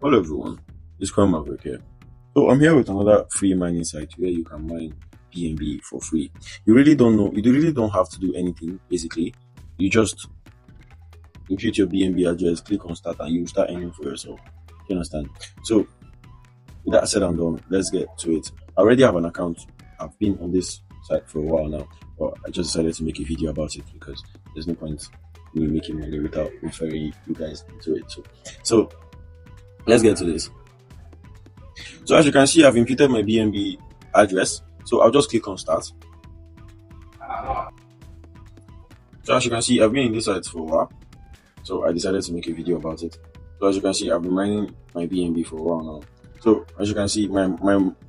Hello everyone, it's Crown Maverick here. So I'm here with another free mining site where you can mine BNB for free. You really don't have to do anything basically. You just impute your BNB address, click on start, and you start earning for yourself. You understand? So with that said and done, let's get to it. I already have an account. I've been on this site for a while now, but I just decided to make a video about it because there's no point in making money without referring you guys into it. So let's get to this. So as you can see, I've imputed my BNB address. So I'll just click on start. So as you can see, I've been in this site for a while. So I decided to make a video about it. So as you can see, I've been mining my BNB for a while now. So as you can see, my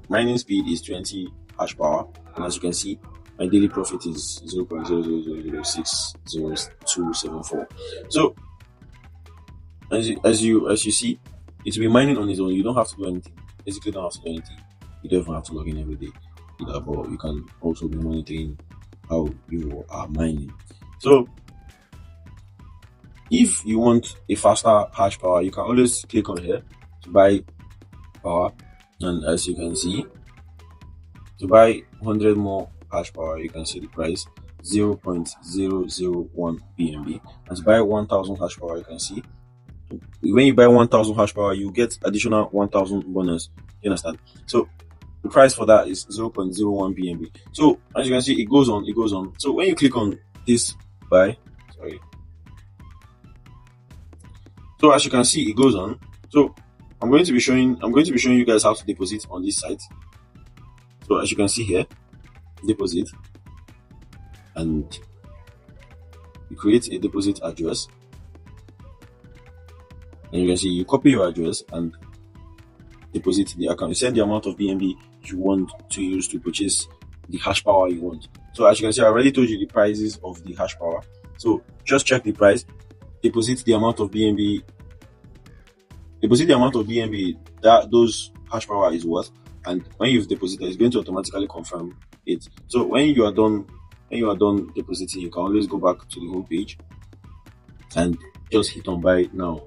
mining speed is 20 hash power. And as you can see, my daily profit is 0.00060274. So as you see, it will be mining on its own. You don't have to do anything. Basically, don't have to do anything. You don't even have to log in every day either, but you can also be monitoring how you are mining. So if you want a faster hash power, you can always click on here to buy power, and as you can see, to buy 100 more hash power, you can see the price 0.001 BNB, and to buy 1000 hash power, you can see when you buy 1000 hash power, you get additional 1000 bonus. You understand? So the price for that is 0.01 BNB. So as you can see, it goes on. So when you click on this buy, so as you can see, it goes on. So I'm going to be showing you guys how to deposit on this site. So as you can see here, deposit, and you create a deposit address. And you can see you copy your address and deposit the account. You send the amount of BNB you want to use to purchase the hash power you want. So as you can see, I already told you the prices of the hash power. So just check the price, deposit the amount of BNB that those hash power is worth, and when you've deposited, it's going to automatically confirm it. So when you are done depositing, you can always go back to the home page and just hit on buy now.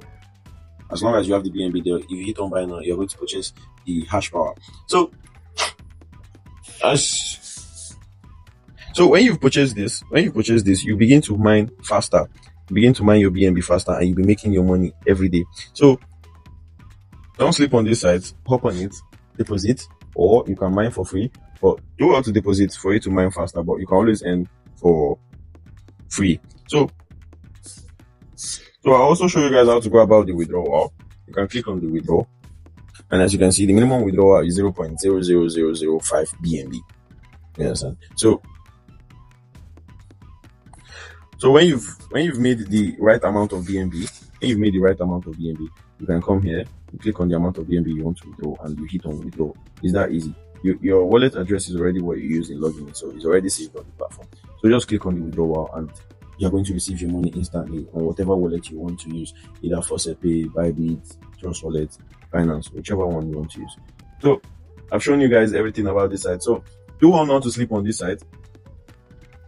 As long as you have the BNB there, if you hit on buy now, you're going to purchase the hash power. So when you've purchased this, you begin to mine faster. You begin to mine your BNB faster, and you'll be making your money every day. So don't sleep on this site. Hop on it, deposit, or you can mine for free. But do want to deposit for you to mine faster, but you can always earn for free. So I'll also show you guys how to go about the withdrawal. You can click on the withdraw, and as you can see, the minimum withdrawal is 0.00005 BNB. You understand? So when you've made the right amount of BNB, you can come here, you click on the amount of BNB you want to withdraw, and you hit on withdraw. It's that easy. Your wallet address is already what you use in logging in, so it's already saved on the platform. So just click on the withdrawal, and you're going to receive your money instantly on whatever wallet you want to use, either FaucetPay, Bybit, Trust Wallet, Binance, whichever one you want to use. So I've shown you guys everything about this site. So do not to sleep on this site.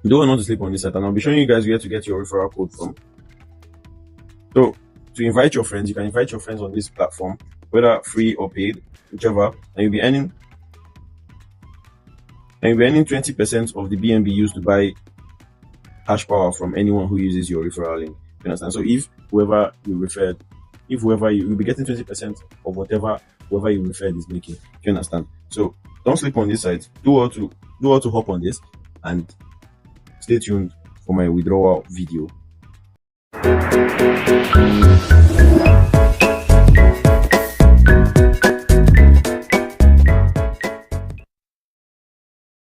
And I'll be showing you guys where to get your referral code from. So to invite your friends, you can invite your friends on this platform, whether free or paid, whichever, and you'll be earning 20% of the BNB used to buy hash power from anyone who uses your referral link. You understand? So if whoever you referred, you'll be getting 20% of whoever you referred is making. You understand? So don't sleep on this site. Do all to hop on this, and stay tuned for my withdrawal video.